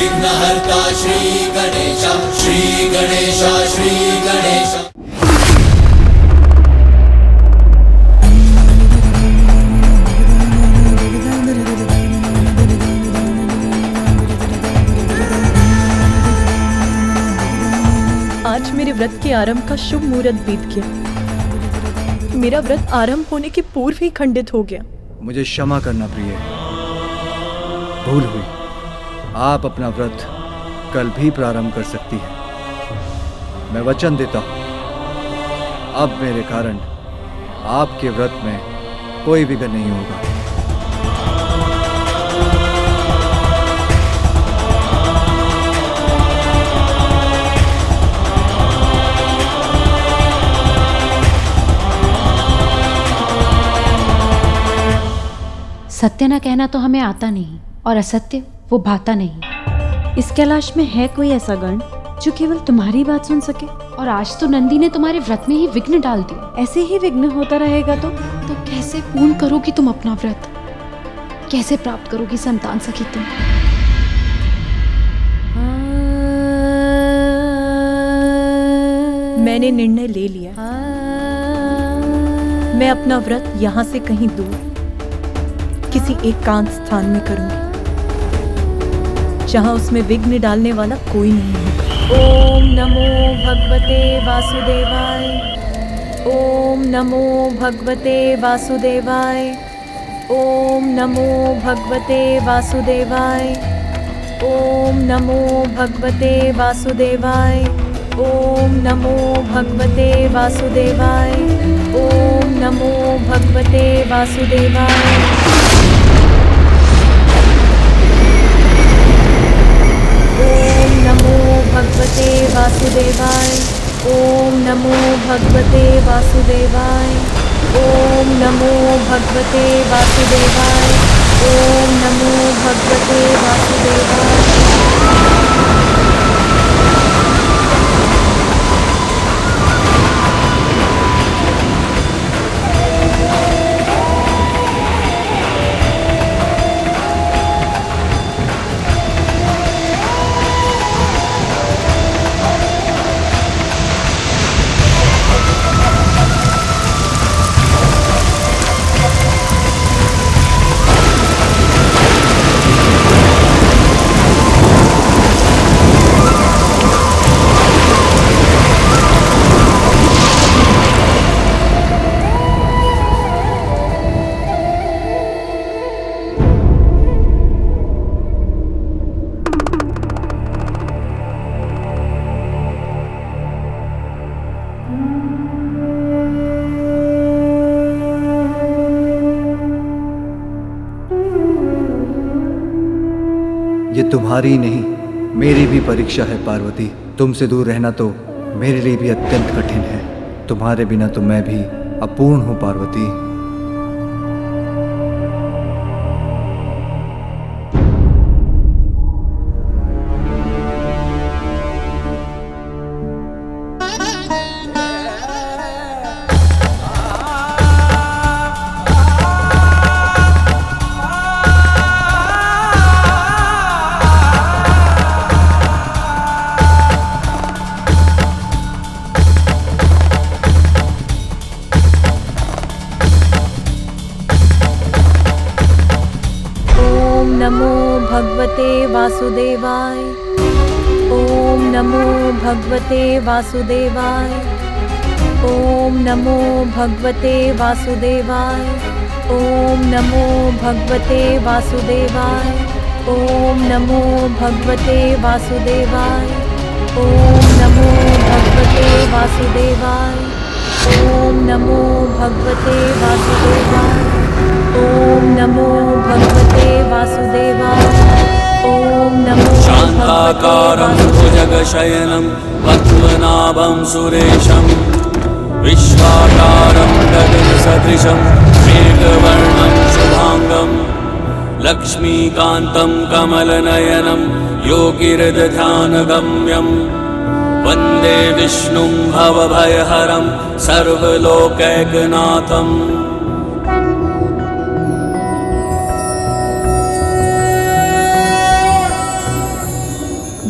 विघ्नहर्ता श्री गणेश, श्री गणेश, श्री गणेश। आज मेरे व्रत के आरंभ का शुभ मुहूर्त बीत गया। मेरा व्रत आरंभ होने के पूर्व ही खंडित हो गया। मुझे क्षमा करना प्रिय, भूल हुई। आप अपना व्रत कल भी प्रारंभ कर सकती हैं। मैं वचन देता हूँ, अब मेरे कारण आपके व्रत में कोई विघ्न नहीं होगा। सत्य न कहना तो हमें आता नहीं, और असत्य वो भाता नहीं। इस कैलाश में है कोई ऐसा गण जो केवल तुम्हारी बात सुन सके? और आज तो नंदी ने तुम्हारे व्रत में ही विघ्न डाल दिया। ऐसे ही विघ्न होता रहेगा तो कैसे पूर्ण करोगी तुम अपना व्रत? कैसे प्राप्त करोगी संतान सखी तुम? मैंने निर्णय ले लिया। मैं अपना व्रत यहाँ से कहीं दूर किसी एकांत स्थान में करूंगी, जहां उसमें विघ्न डालने वाला कोई नहीं होगा। ओम नमो भगवते वासुदेवाय। ओम नमो भगवते वासुदेवाय। ओम नमो भगवते वासुदेवाय। ओम नमो भगवते वासुदेवाय। ओम नमो भगवते वासुदेवाय। ओम नमो भगवते वासुदेवाय। ओम नमो भगवते वासुदेवाय। ओम नमो भगवते वासुदेवाय। ओम नमो भगवते वासुदेवाय। ओम नमो भगवते वासुदेवाय। ये तुम्हारी नहीं, मेरी भी परीक्षा है पार्वती। तुमसे दूर रहना तो मेरे लिए भी अत्यंत कठिन है। तुम्हारे बिना तो मैं भी अपूर्ण हूँ पार्वती। नमो भगवते वासुदेवाय। ओम नमो भगवते वासुदेवाय। ओम नमो भगवते वासुदेवाय। ओम नमो भगवते वासुदेवाय। ओम नमो भगवते वासुदेवाय। ओम नमो भगवते वासुदेवाय। ओम नमो भगवते वासुदेवाय। ओम नमो भगवते वासुदेवाय। ओम नमो शान्ताकारं भुजगशयनं पद्मनाभं सुरेशं, विश्वाकारं गगनसदृशं मेघवर्णं शुभांगं, लक्ष्मीकान्तं कमलनयनं योगिहृदध्यानगम्यं, वन्दे विष्णुं भवभयहरं सर्वलोकैकनाथम्।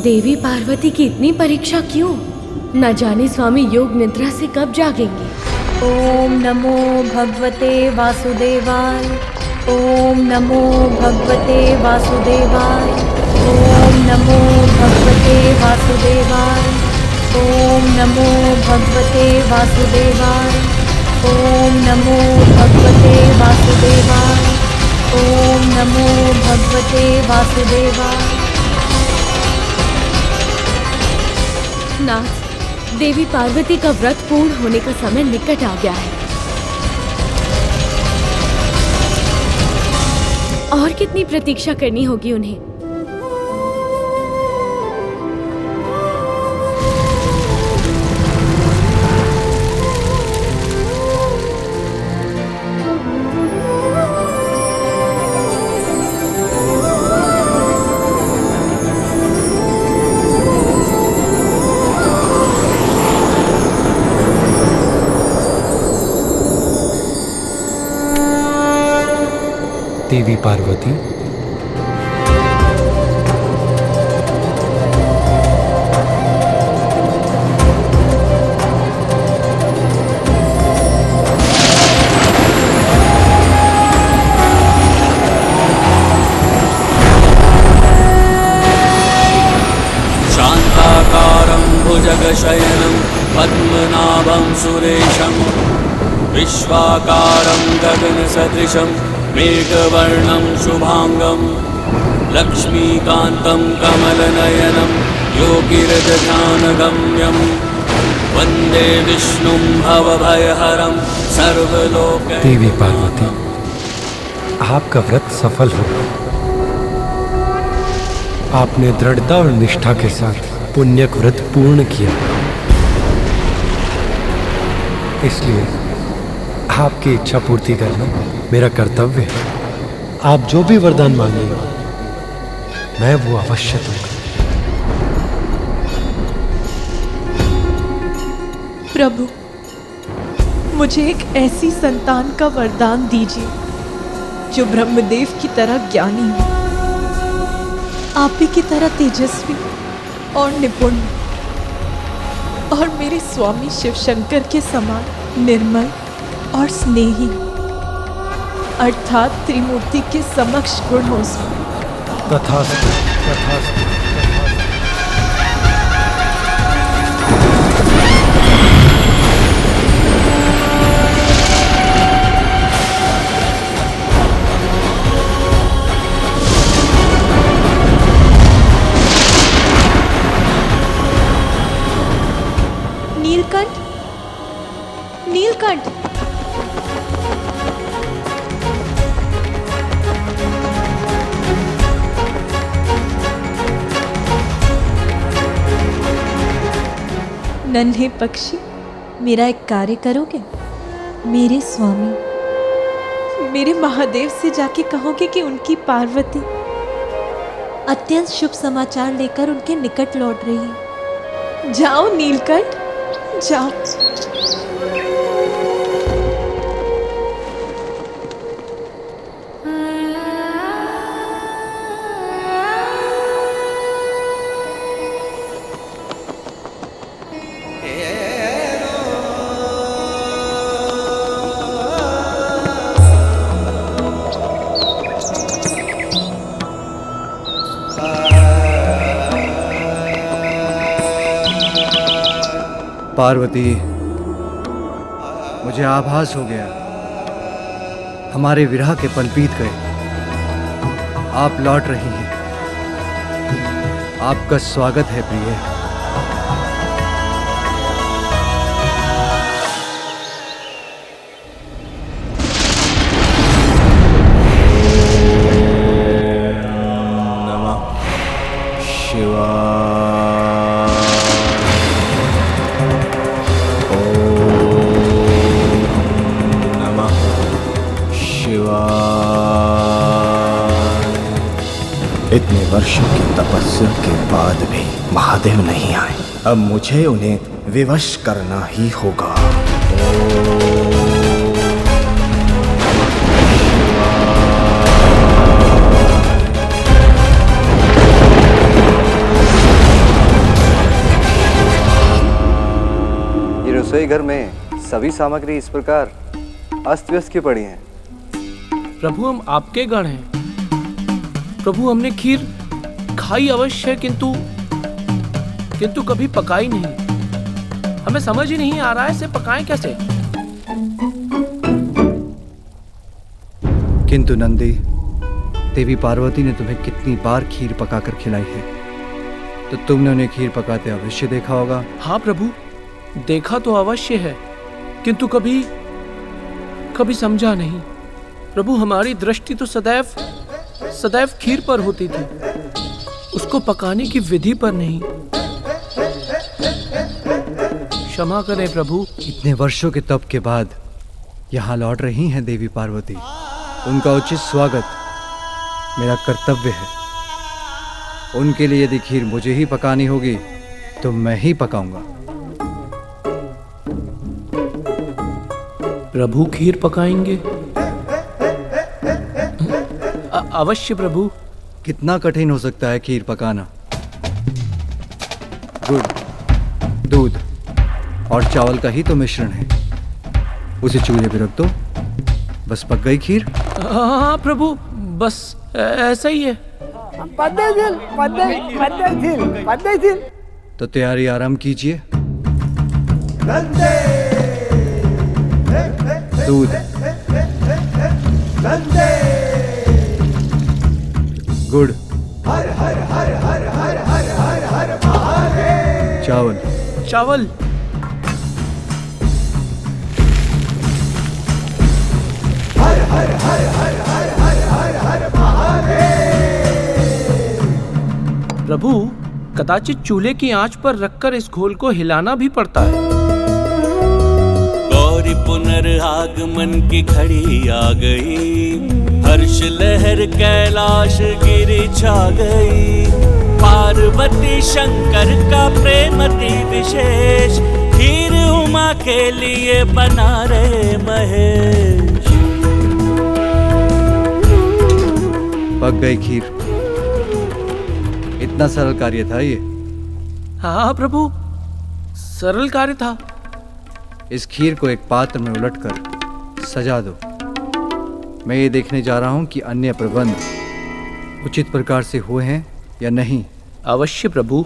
देवी पार्वती की इतनी परीक्षा क्यों? न जाने स्वामी योग निद्रा से कब जागेंगे। ओम नमो भगवते वासुदेवाय। ओम नमो भगवते वासुदेवाय। ओम नमो भगवते वासुदेवाय। ओम नमो भगवते वासुदेवाय। ओम नमो भगवते वासुदेवाय। ओम नमो भगवते वासुदेवाय। नाथ, देवी पार्वती का व्रत पूर्ण होने का समय निकट आ गया है। और कितनी प्रतीक्षा करनी होगी उन्हें? देवी पार्वती, शान्ताकारं भुजगशयनं पद्मनाभं सुरेशं विश्वाकारं गगनसदृशं मेघवर्णं शुभांगं लक्ष्मीकान्तं कमलनयनं योगिरजध्यानगम्यं वन्दे विष्णुं भवभयहरं सर्वलोकैकनाथं। देवी पार्वती, आपका व्रत सफल हो। आपने दृढ़ता और निष्ठा के साथ पुण्यक व्रत पूर्ण किया, इसलिए आपकी इच्छा पूर्ति करना मेरा कर्तव्य है। आप जो भी वरदान मांगेंगे मैं वो अवश्य दूंगा। प्रभु, मुझे एक ऐसी संतान का वरदान दीजिए जो ब्रह्मदेव की तरह ज्ञानी हो, आप ही की तरह तेजस्वी और निपुण, और मेरे स्वामी शिव शंकर के समान निर्मल और स्नेही, अर्थात त्रिमूर्ति के समक्ष गुण हो स्वामी। तथास्तु, तथास्तु। नीलकंठ, नीलकंठ, नन्हे पक्षी, मेरा एक कार्य करोगे? मेरे स्वामी, मेरे महादेव से जाके कहोगे कि उनकी पार्वती अत्यंत शुभ समाचार लेकर उनके निकट लौट रही है। जाओ नीलकंठ, जाओ। पार्वती, मुझे आभास हो गया, हमारे विरह के पल बीत गए। आप लौट रही हैं। आपका स्वागत है प्रिय। नमः शिवाय। इतने वर्षों की तपस्या के बाद भी महादेव नहीं आए। अब मुझे उन्हें विवश करना ही होगा। रसोई घर में सभी सामग्री इस प्रकार अस्त व्यस्त की पड़ी हैं। प्रभु हम आपके गण हैं। प्रभु हमने खीर खाई अवश्य है, किंतु कभी पकाई नहीं। हमें समझ ही नहीं आ रहा है इसे पकाएं कैसे। किंतु नंदी, देवी पार्वती ने तुम्हें कितनी बार खीर पकाकर खिलाई है, तो तुमने उन्हें खीर पकाते अवश्य देखा होगा। हाँ प्रभु, देखा तो अवश्य है, किंतु कभी समझा नहीं। प्रभु हमारी दृष्टि तो सदैव खीर पर होती थी, उसको पकाने की विधि पर नहीं। क्षमा करें प्रभु। इतने वर्षों के तप के बाद यहाँ लौट रही हैं देवी पार्वती। उनका उचित स्वागत मेरा कर्तव्य है। उनके लिए यदि खीर मुझे ही पकानी होगी तो मैं ही पकाऊंगा। प्रभु खीर पकाएंगे? अवश्य प्रभु। कितना कठिन हो सकता है खीर पकाना। गुड़, दूध और चावल का ही तो मिश्रण है। उसे चूल्हे पे रख दो, बस पक गई खीर। हाँ प्रभु, बस ऐसा ही है। तो तैयारी आरंभ कीजिए। दूध, गुड़, चावल, प्रभु कदाचित चूल्हे की आंच पर रखकर इस घोल को हिलाना भी पड़ता है। गौरी पुनर्आगमन की घड़ी आ गई, हर्ष लहर कैलाश गिरी छा गई। पार्वती शंकर का प्रेमति विशेष, खीर उमा के लिए बना रहे महेश। पक गई खीर। इतना सरल कार्य था ये। हाँ प्रभु, सरल कार्य था। इस खीर को एक पात्र में उलटकर सजा दो। मैं ये देखने जा रहा हूं कि अन्य प्रबंध उचित प्रकार से हुए हैं या नहीं। अवश्य प्रभु।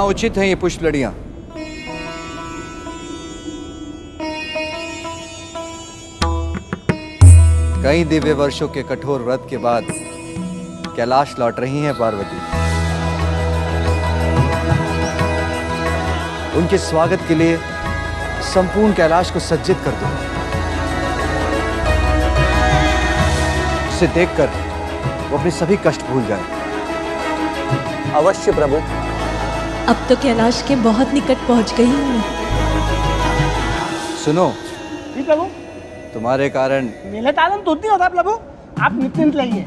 उचित हैं ये पुष्प लड़ियां। कई दिव्य वर्षों के कठोर व्रत के बाद कैलाश लौट रही हैं पार्वती। उनके स्वागत के लिए संपूर्ण कैलाश को सज्जित कर दो। उसे देखकर वो अपने सभी कष्ट भूल जाए। अवश्य प्रभु। अब तो कैलाश के बहुत निकट पहुंच गई हूँ मैं। सुनो प्रभु, तुम्हारे कारण मेले तालन तो नहीं होता प्रभु। आप निश्चिंत रहिए,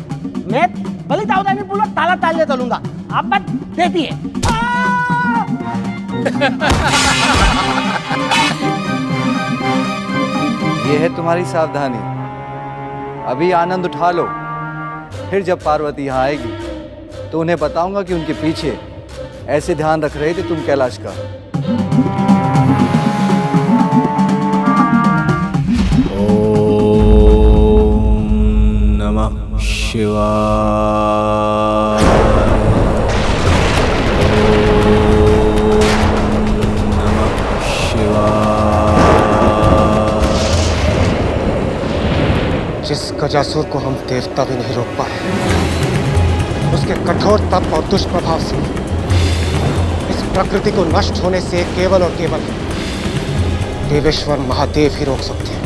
मैं भले सावधानी पूर्वक ताला तालने चलूंगा। आप बात देती है। ये है तुम्हारी सावधानी। अभी आनंद उठा लो, फिर जब पार्वती यहाँ आएगी तो उन्हें बताऊंगा कि उनके पीछे ऐसे ध्यान रख रहे थे तुम कैलाश का। ओम नमः शिवाय। ओम नमः शिवाय। गजासुर को हम देवता भी नहीं रोक पाए। उसके कठोर तप और दुष्प्रभाव से इस प्रकृति को नष्ट होने से केवल और केवल देवेश्वर महादेव ही रोक सकते हैं।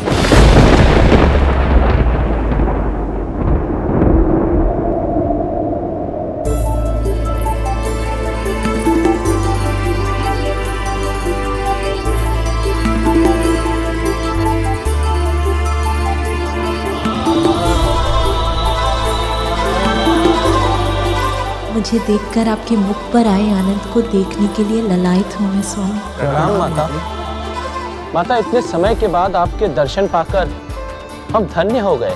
मुझे देखकर आपके मुख पर आए आनंद को देखने के लिए ललायत हूँ मैं स्वामी। प्रणाम माता। माता, इतने समय के बाद आपके दर्शन पाकर हम धन्य हो गए।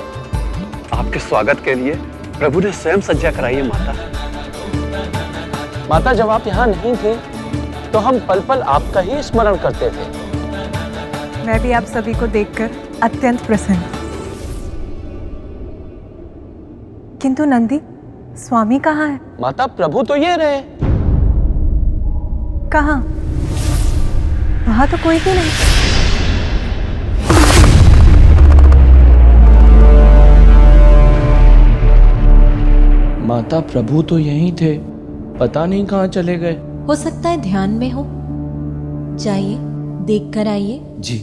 आपके स्वागत के लिए प्रभु ने स्वयं सज्जा कराई है माता। माता, जब आप यहाँ नहीं थे तो हम पल पल आपका ही स्मरण करते थे। मैं भी आप सभी को देखकर अत्यंत प्रसन्न। किंतु नंदी, स्वामी कहाँ है? माता, प्रभु तो ये रहे। कहाँ? वहां तो कोई भी नहीं। माता, प्रभु तो यहीं थे, पता नहीं कहाँ चले गए। हो सकता है ध्यान में हो। जाइए, देख कर आइए। जी।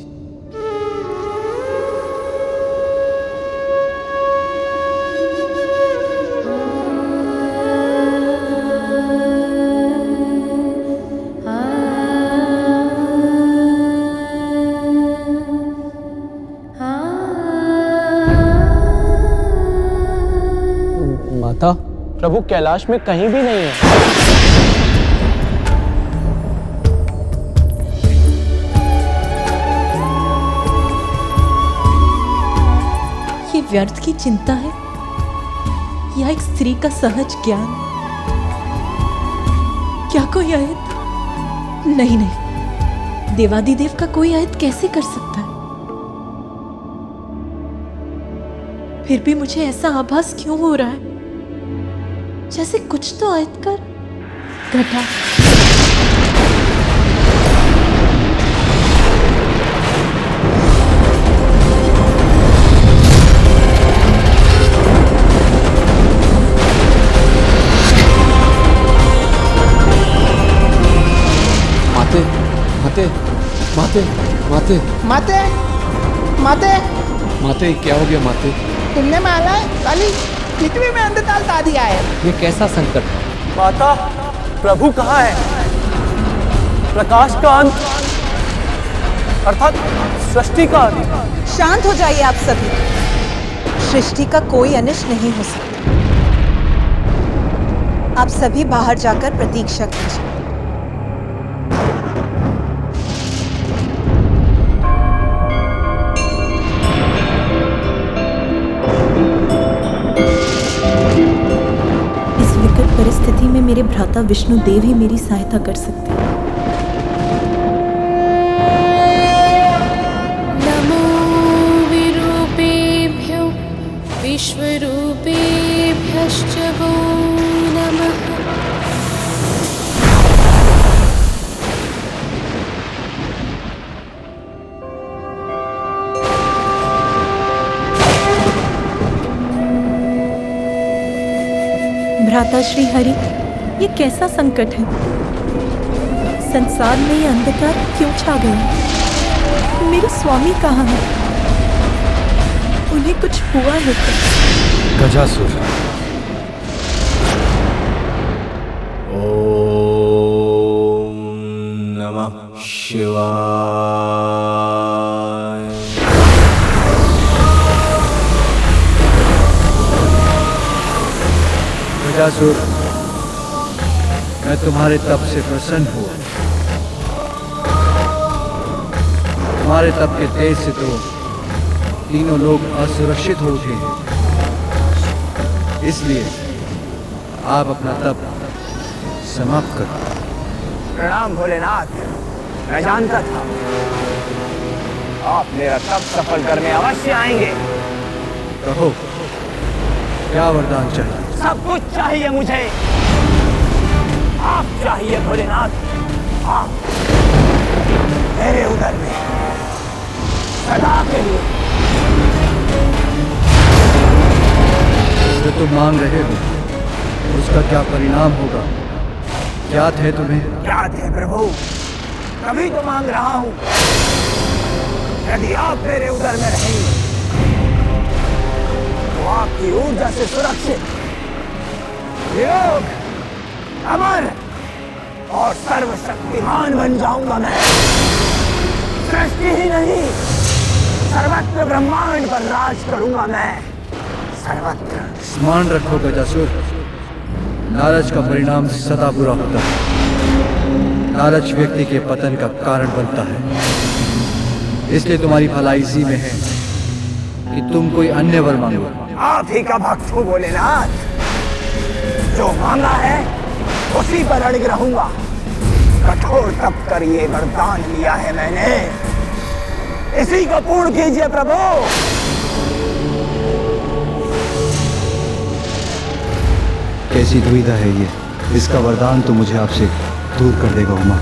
माता, प्रभु कैलाश में कहीं भी नहीं है। ये व्यर्थ की चिंता है या एक स्त्री का सहज ज्ञान? क्या कोई आयत? नहीं नहीं, देवादिदेव का कोई आयत कैसे कर सकता है? फिर भी मुझे ऐसा आभास क्यों हो रहा है जैसे कुछ तो आयत कर घटा। माते, माते, माते, माते, माते, माते, माते, क्या हो गया माते? तुमने माला है काली पृथ्वी में अंधकाल ला दिया है। ये कैसा संकट? माता, प्रभु कहाँ है? प्रकाश का अंत अर्थात सृष्टि का अंत। शांत हो जाइए आप सभी। सृष्टि का कोई अनिष्ट नहीं हो सकता। आप सभी बाहर जाकर प्रतीक्षा कीजिए। परिस्थिति में मेरे भ्राता विष्णु देव ही मेरी सहायता कर सकते हैं। नमो विरूपेभ्यो विश्वरूपेभ्यश्च वो नमः। भ्राता श्री हरि, ये कैसा संकट है? संसार में ये अंधकार क्यों छा गया? मेरे स्वामी कहाँ हैं? उन्हें कुछ हुआ है क्या? गजासुर। ओम नमः शिवाय। गजासुर, मैं तुम्हारे तप से प्रसन्न हुआ। तुम्हारे तप के तेज से तो तीनों लोग असुरक्षित हो उठे हैं। इसलिए आप अपना तप समाप्त करो। प्रणाम भोलेनाथ। मैं जानता था आप मेरा तप सफल करने अवश्य आएंगे। कहो, क्या वरदान चाहिए? सब कुछ चाहिए मुझे। आप चाहिए भोलेनाथ। आप मेरे उदर में सदा के लिए तुम मांग रहे हो उसका क्या परिणाम होगा? ज्ञात है तुम्हें? ज्ञात है प्रभु, तभी तो मांग रहा हूं। यदि आप मेरे उदर में रहेंगे तो आपकी ऊर्जा से सुरक्षित, योग, अमर और सर्वशक्तिमान बन जाऊंगा मैं। सृष्टि ही नहीं, सर्वत्र ब्रह्मांड पर राज करूंगा मैं, सर्वत्र। स्मरण रखो गजासुर, लालच का परिणाम सदा बुरा होता है। लालच व्यक्ति के पतन का कारण बनता है। इसलिए तुम्हारी भलाई इसी में है कि तुम कोई अन्य वर मांगो। आप ही का भक्त हूँ भोलेनाथ, जो मांगा है उसी पर अड़िग रहूंगा। कठोर तप कर ये वरदान लिया है मैंने, इसी को पूर्ण कीजिए प्रभु। कैसी दुविधा है ये? इसका वरदान तो मुझे आपसे दूर कर देगा उमा।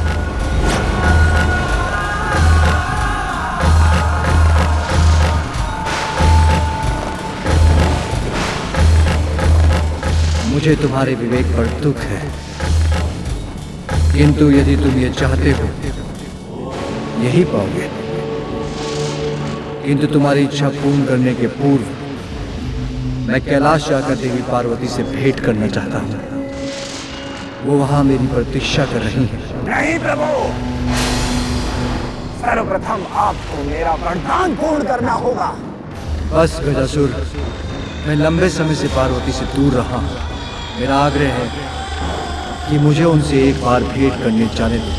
मुझे तुम्हारे विवेक पर दुख है, किंतु यदि तुम ये चाहते हो यही पाओगे। किंतु तुम्हारी इच्छा पूर्ण करने के पूर्व मैं कैलाश जाकर देवी पार्वती से भेंट करना चाहता हूँ। वो वहां मेरी प्रतीक्षा कर रही है। नहीं प्रभु, सर्वप्रथम आपको मेरा वरदान पूर्ण करना होगा। बस गजासुर, मैं लंबे समय से पार्वती से दूर रहा हूँ। मेरा आग्रह है कि मुझे उनसे एक बार भेंट करने जाने दो।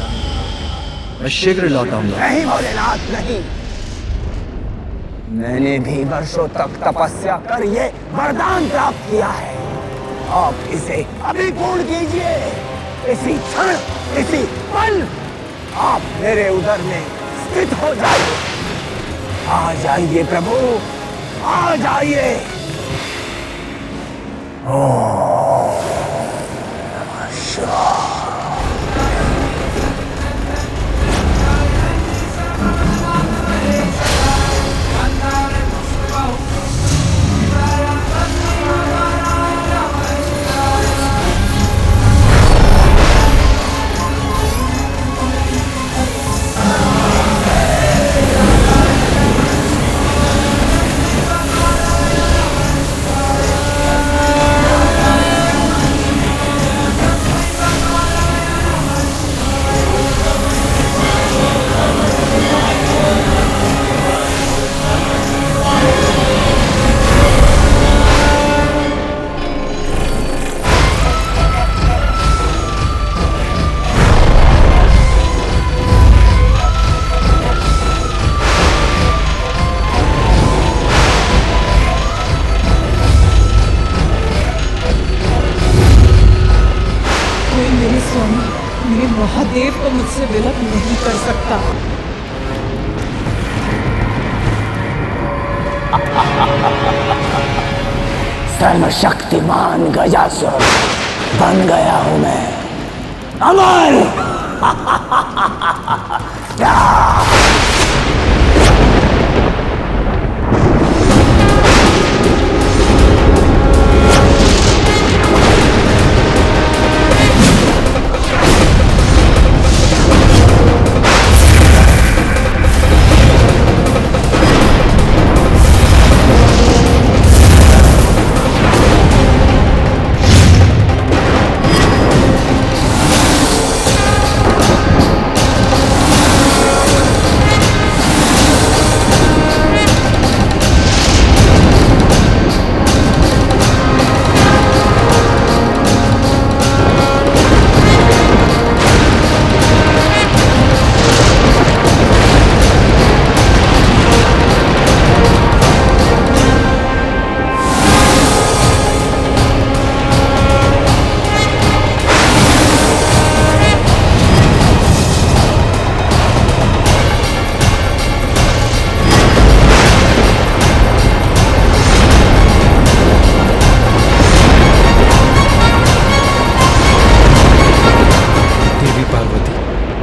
मैं शीघ्र लौट आऊंगा। नहीं भोलेनाथ नहीं, मैंने भी वर्षों तक तपस्या कर ये वरदान प्राप्त किया है। आप इसे अभी पूर्ण कीजिए। इसी क्षण, इसी पल आप मेरे उदर में स्थित हो जाइए। आ जाइए प्रभु, आ जाइए। ओम नमः शिवाय। महादेव को मुझसे विलप नहीं कर सकता। सर्वशक्तिमान गजासुर बन गया हूं मैं, अमर।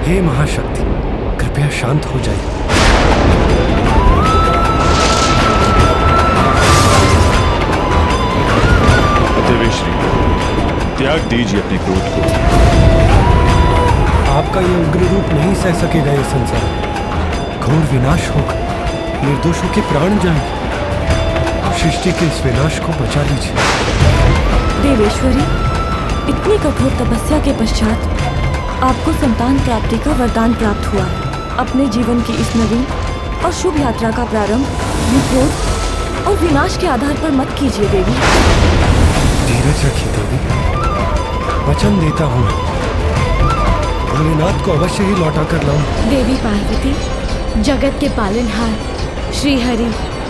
हे महाशक्ति, कृपया शांत हो जाइए। त्याग दीजिए अपने क्रोध को। आपका ये उग्र रूप नहीं सह सकेगा ये संसार। घोर विनाश होगा, निर्दोषों के प्राण जाएंगे। सृष्टि के इस विनाश को बचा लीजिए। देवेश्वरी, इतनी कठोर तपस्या के पश्चात आपको संतान प्राप्ति का वरदान प्राप्त हुआ है। अपने जीवन की इस नवीन और शुभ यात्रा का प्रारंभ क्रोध और विनाश के आधार पर मत कीजिए देवी। धीरज रखिए देवी, वचन देता हूँ भोलेनाथ को अवश्य ही लौटा कर लाऊं। देवी पार्वती, जगत के पालनहार श्री हरि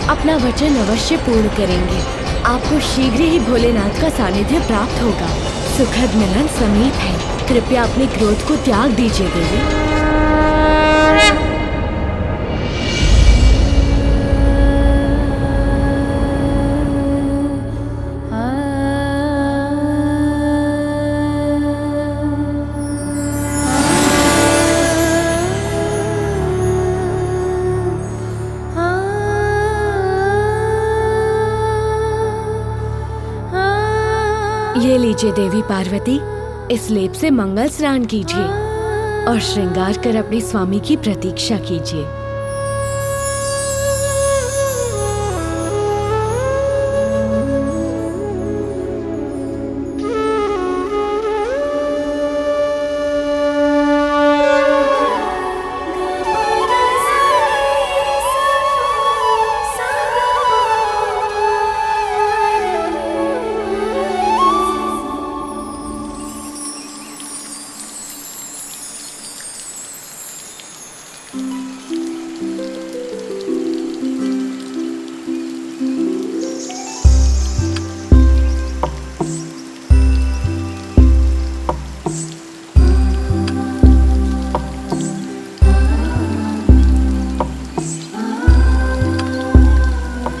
अपना वचन अवश्य पूर्ण करेंगे। आपको शीघ्र ही भोलेनाथ का सानिध्य प्राप्त होगा। सुखद मिलन समीप है। कृपया अपने क्रोध को त्याग दीजिए देवी। ये लीजिए देवी पार्वती, इस लेप से मंगल स्नान कीजिए और श्रृंगार कर अपने स्वामी की प्रतीक्षा कीजिए।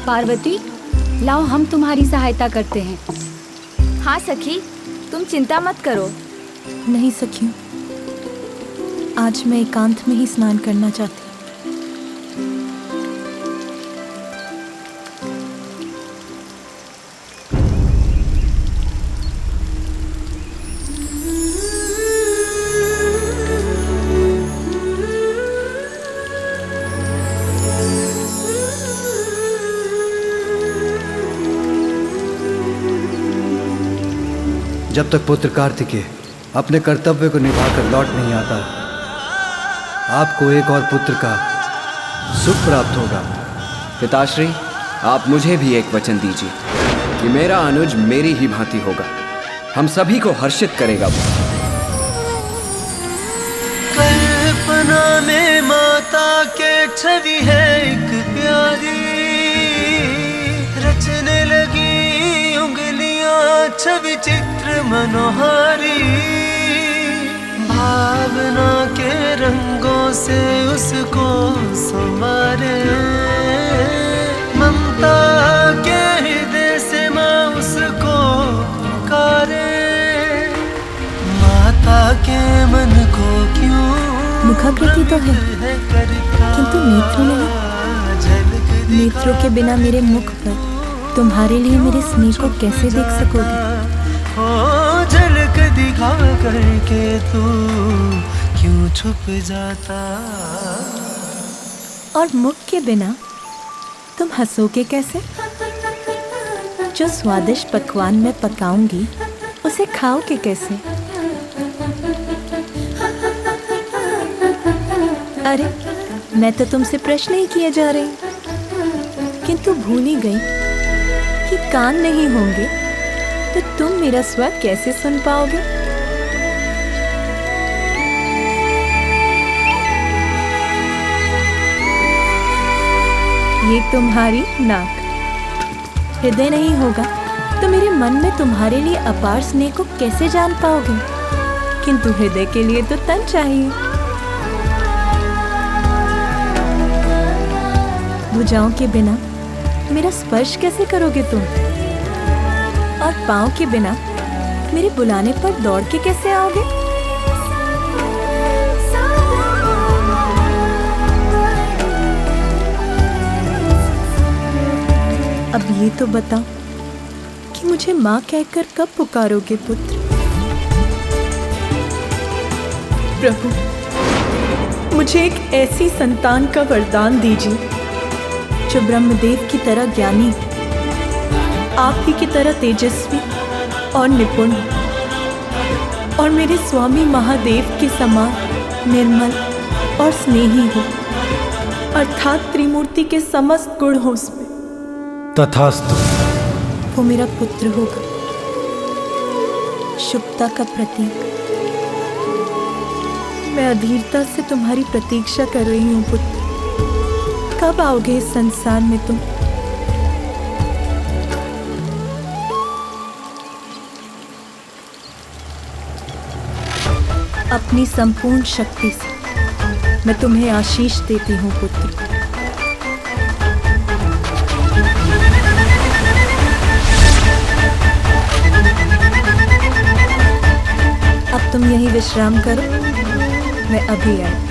पार्वती, लाओ हम तुम्हारी सहायता करते हैं। हाँ सखी, तुम चिंता मत करो। नहीं सखियों, आज मैं एकांत में ही स्नान करना चाहती हूँ। जब तक पुत्र कार्तिकेय अपने कर्तव्य को निभाकर लौट नहीं आता, आपको एक और पुत्र का सुख प्राप्त होगा। पिताश्री, आप मुझे भी एक वचन दीजिए कि मेरा अनुज मेरी ही भांति होगा, हम सभी को हर्षित करेगा। कल्पना में माता के छवि है एक प्यारी, रचने लगी उंगलियां छवि चित्र मनोहारी। भावना के रंगों से उसको संवारे, ममता के हृदय से माँ उसको पुकारे। माता के मन को क्यों मुखाकृति तो है, किंतु नेत्र नहीं। नेत्रों के बिना मेरे मुख पर तुम्हारे लिए मेरे स्नेह को कैसे देख सकोगे? ओ झलक दिखा करके तू क्यों छुप जाता? और मुख के बिना तुम हंसोगे कैसे? जो स्वादिष्ट पकवान मैं पकाऊंगी उसे खाओगे कैसे? अरे मैं तो तुमसे प्रश्न ही किए जा रही, किंतु भूल ही गई कि कान नहीं होंगे तो तुम मेरा स्वर कैसे सुन पाओगे? ये तुम्हारी नाक, हृदय नहीं होगा तो मेरे मन में तुम्हारे लिए अपार स्नेह को कैसे जान पाओगे? किंतु हृदय के लिए तो तन चाहिए। भुजाओं के बिना मेरा स्पर्श कैसे करोगे तुम? और पाँव के बिना मेरे बुलाने पर दौड़ के कैसे आओगे? अब ये तो बताओ कि मुझे माँ कहकर कब पुकारोगे पुत्र? प्रभु, मुझे एक ऐसी संतान का वरदान दीजिए जो ब्रह्मदेव की तरह ज्ञानी, आप ही की तरह तेजस्वी और निपुण, और मेरे स्वामी महादेव के समान निर्मल और स्नेही हो, अर्थात त्रिमूर्ति के समस्त गुण हो उसमें। तथास्तु। वो मेरा पुत्र होगा, शुभता का प्रतीक। मैं अधीरता से तुम्हारी प्रतीक्षा कर रही हूँ पुत्र। कब आओगे इस संसार में तुम? अपनी संपूर्ण शक्ति से मैं तुम्हें आशीष देती हूँ पुत्र। अब तुम यहीं विश्राम करो, मैं अभी आई।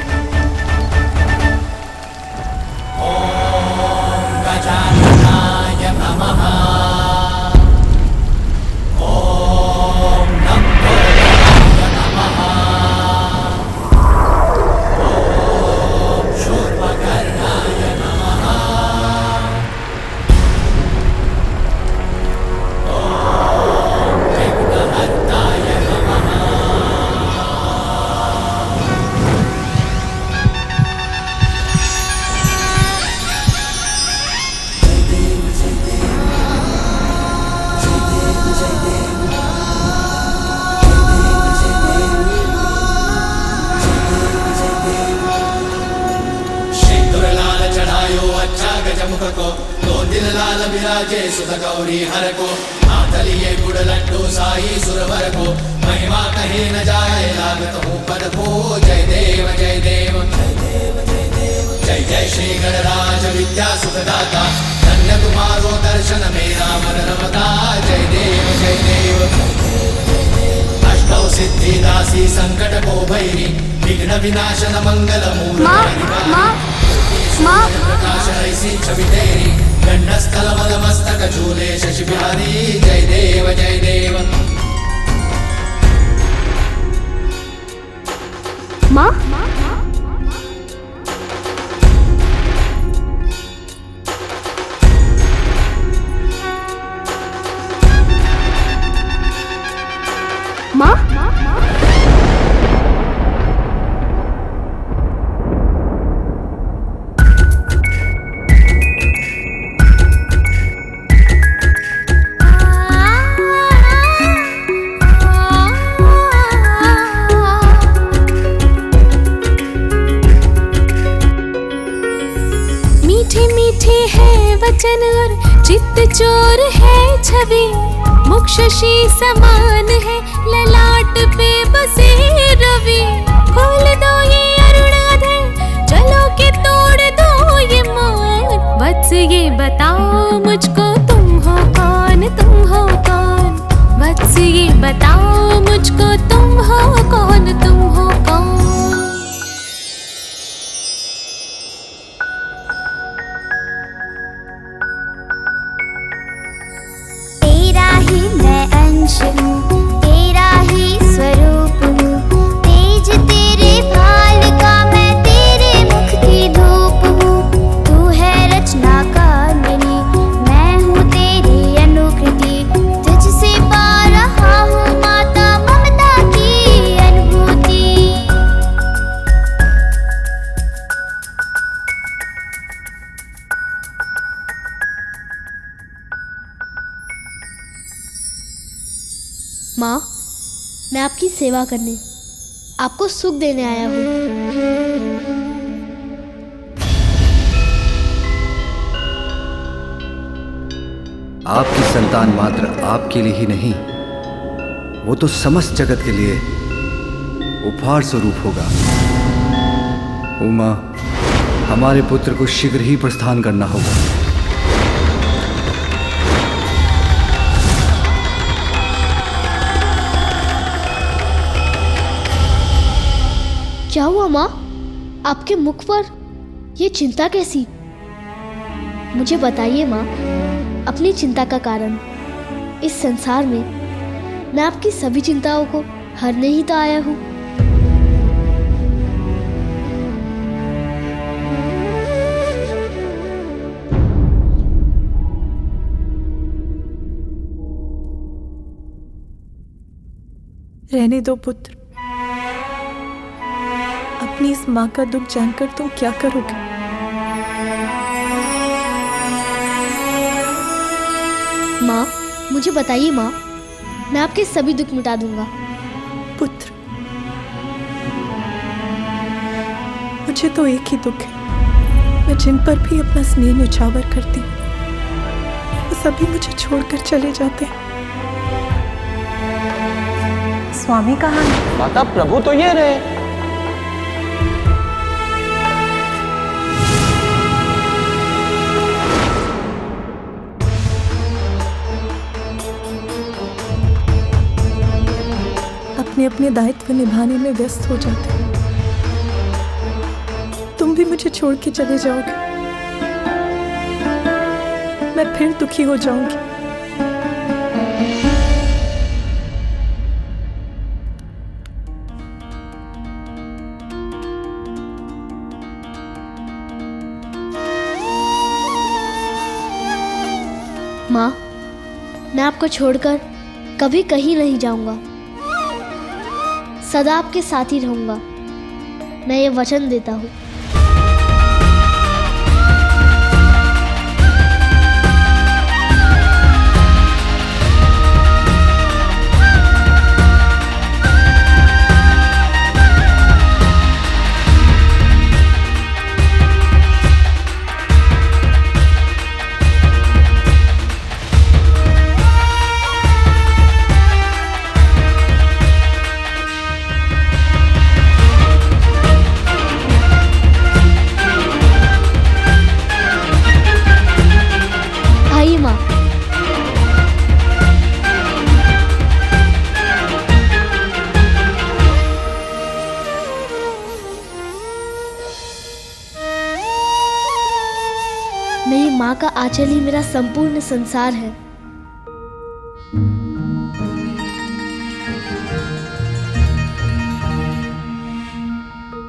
शशि समान है ललाट पे बसे रवि। खोल दो ये अरुणाधर, चलो के तोड़ दो ये मान। वत्स ये बताओ मुझको तुम हो कौन, तुम हो कौन। वत्स ये बताओ मुझको तुम हो कौन, तुम हो कौन। तेरा ही स्वरूप हूँ, तेज तेरे भाल का मैं तेरे मुख की धूप हूँ। तू है रचना कामिनी, मैं हूँ तेरी अनुकृति। तुझसे पा रहा हूँ माता ममता की अनुभूति। माँ, मैं आपकी सेवा करने, आपको सुख देने आया हूँ। आपकी संतान मात्र आपके लिए ही नहीं, वो तो समस्त जगत के लिए उपहार स्वरूप होगा। उमा, हमारे पुत्र को शीघ्र ही प्रस्थान करना होगा। क्या हुआ माँ? आपके मुख पर ये चिंता कैसी? मुझे बताइए माँ, अपनी चिंता का कारण। इस संसार में मैं आपकी सभी चिंताओं को हरने ही तो आया हूँ। रहने दो पुत्र। अपनी इस माँ का दुख जानकर तुम क्या करोगे? माँ, मुझे बताइए माँ, मैं आपके सभी दुख मिटा दूंगा। पुत्र, मुझे तो एक ही दुख है। मैं जिन पर भी अपना स्नेह न्यौछावर करती हूँ, वो सभी मुझे छोड़कर चले जाते हैं। स्वामी कहाँ है? माता, प्रभु तो ये रहे। अपने अपने दायित्व निभाने में व्यस्त हो जाते हैं। तुम भी मुझे छोड़ के चले जाओगे, मैं फिर दुखी हो जाऊंगी। माँ, मैं आपको छोड़कर कभी कहीं नहीं जाऊंगा, सदा आपके साथ ही रहूंगा। मैं ये वचन देता हूँ। मेरी माँ का आंचल ही मेरा संपूर्ण संसार है।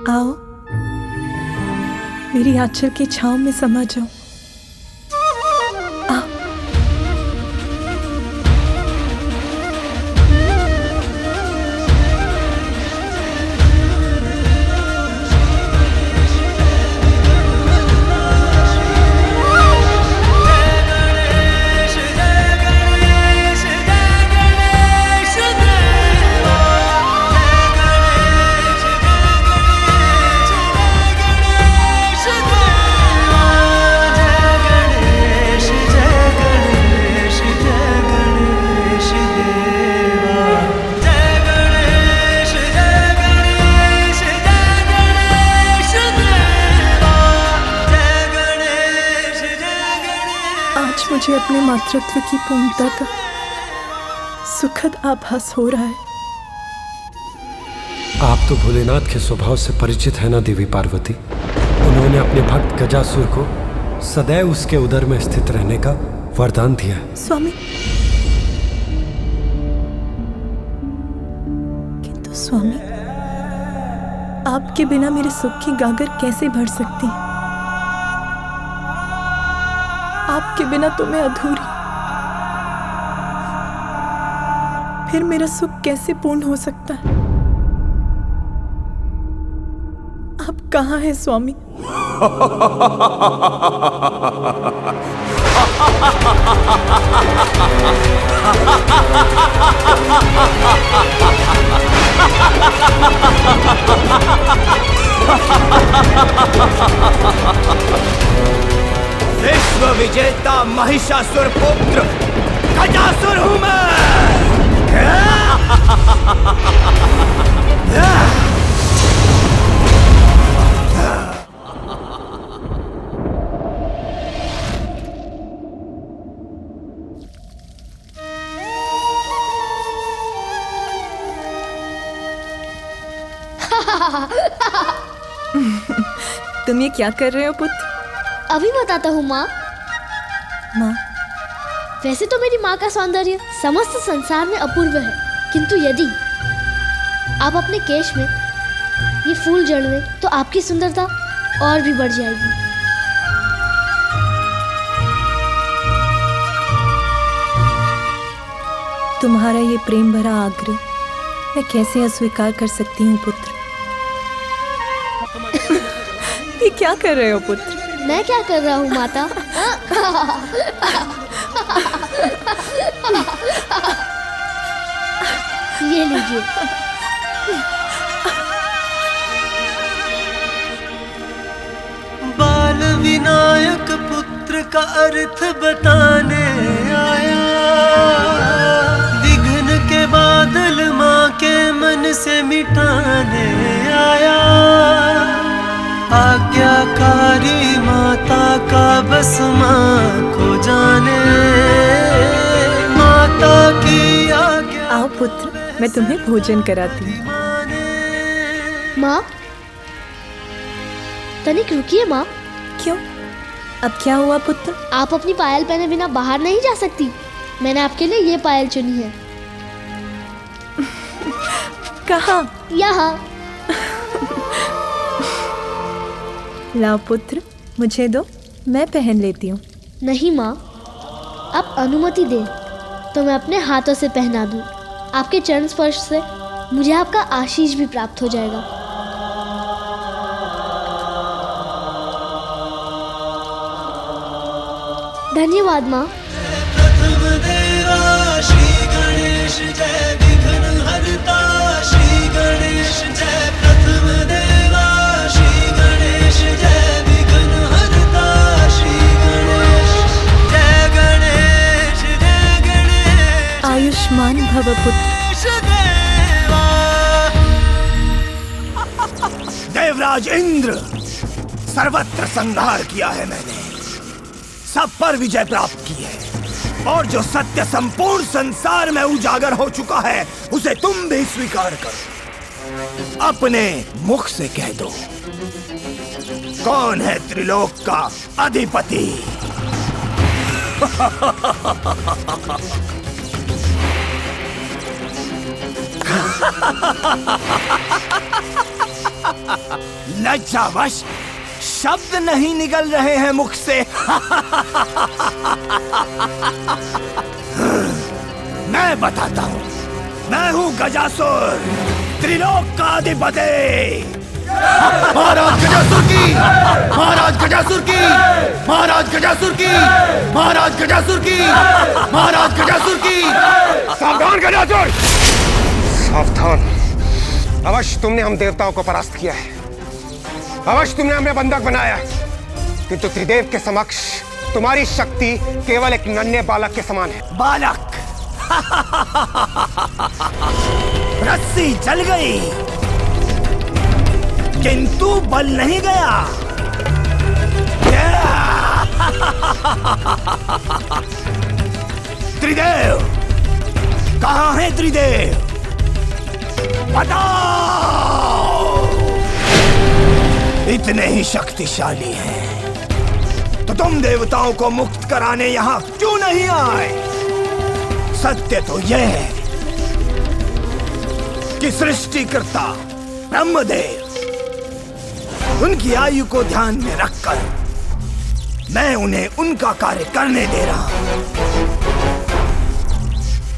आओ, मेरी आंचल की छांव में समा जाओ। आओ। मुझे अपने मातृत्व की पूर्णता का सुखद आभास हो रहा है। आप तो भोलेनाथ के स्वभाव से परिचित है ना देवी पार्वती। उन्होंने अपने भक्त गजासुर को सदैव उसके उदर में स्थित रहने का वरदान दिया है। स्वामी, किंतु स्वामी, आपके बिना मेरे सुख की गागर कैसे भर सकती है? आपके बिना तो मैं अधूरी, फिर मेरा सुख कैसे पूर्ण हो सकता है? आप कहाँ हैं स्वामी? विश्व विजेता महिषासुर पुत्र गजासुर हूं मैं। तुम ये क्या कर रहे हो पुत्र? अभी बताता हूँ माँ। माँ, वैसे तो मेरी माँ का सौंदर्य समस्त संसार में अपूर्व है, किंतु यदि आप अपने केश में ये फूल जड़ लें तो आपकी सुंदरता और भी बढ़ जाएगी। तुम्हारा ये प्रेम भरा आग्रह मैं कैसे अस्वीकार कर सकती हूँ पुत्र। ये क्या कर रहे हो पुत्र? मैं क्या कर रहा हूँ माता? ये लीजिए। बाल विनायक पुत्र का अर्थ बताने आया, विघ्न के बादल माँ के मन से मिटाने आया। आज्ञाकारी माता का बस माँ को जाने, माता की आज्ञा। आओ पुत्र, मैं तुम्हें भोजन कराती हूँ। माँ, तनिक रुकिए माँ। क्यों? अब क्या हुआ पुत्र? आप अपनी पायल पहने बिना बाहर नहीं जा सकती। मैंने आपके लिए ये पायल चुनी है। कहाँ? यहाँ। लाओ पुत्र, मुझे दो, मैं पहन लेती हूँ। नहीं माँ, आप अनुमति दें तो मैं अपने हाथों से पहना दूँ। आपके चरण स्पर्श से मुझे आपका आशीष भी प्राप्त हो जाएगा। धन्यवाद माँ। प्रथम देवा श्री गणेश जय, विघ्न हरता श्री गणेश जय। प्रथम देवा श्री गणेश जय, विघ्न हरता श्री गणेश। जय गणेश जय गणेश। आयुष्मान भव पुत्र। देवराज इंद्र, सर्वत्र संहार किया है मैंने, सब पर विजय प्राप्त की है, और जो सत्य संपूर्ण संसार में उजागर हो चुका है उसे तुम भी स्वीकार करो। अपने मुख से कह दो, कौन है त्रिलोक का अधिपति? लज्जावश शब्द नहीं निकल रहे हैं मुख से। मैं बताता हूँ, मैं हूँ गजासुर, त्रिलोक का अधिपति। महाराज गजासुर की, महाराज गजासुर की, महाराज गजासुर की, महाराज गजासुर की, महाराज गजासुर की। सावधान गजासुर, सावधान। अवश्य तुमने हम देवताओं को परास्त किया है, अवश्य तुमने हमें बंधक बनाया, किंतु त्रिदेव के समक्ष तुम्हारी शक्ति केवल एक नन्हे बालक के समान है। बालक? रस्सी जल गई किंतु बल नहीं गया। त्रिदेव कहाँ है? त्रिदेव बताओ। इतने ही शक्तिशाली हैं तो तुम देवताओं को मुक्त कराने यहाँ क्यों नहीं आए? सत्य तो यह है कि सृष्टिकर्ता ब्रह्मदेव, उनकी आयु को ध्यान में रखकर मैं उन्हें उनका कार्य करने दे रहा हूं,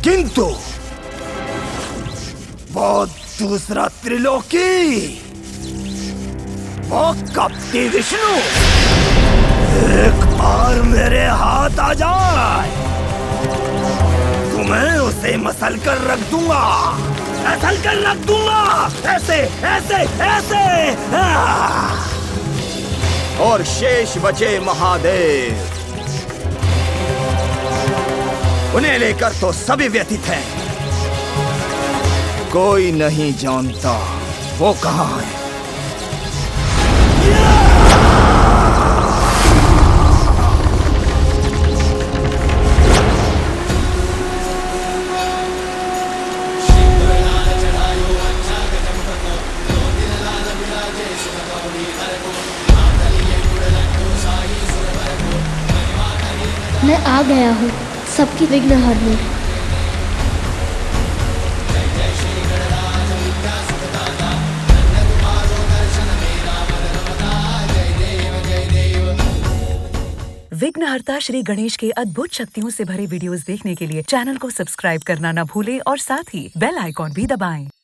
किंतु वो दूसरा त्रिलोकी, वो कपटी विष्णु एक बार मेरे हाथ आ जाए तो मैं उसे मसल कर रख दूंगा, मसल कर रख दूंगा, ऐसे ऐसे ऐसे। और शेष बचे महादेव, उन्हें लेकर तो सभी व्यथित हैं, कोई नहीं जानता वो कहाँ है। मैं आ गया हूँ सबकी विघ्न हरने। विघ्नहर्ता श्री गणेश के अद्भुत शक्तियों से भरे वीडियोस देखने के लिए चैनल को सब्सक्राइब करना न भूलें और साथ ही बेल आइकॉन भी दबाएं।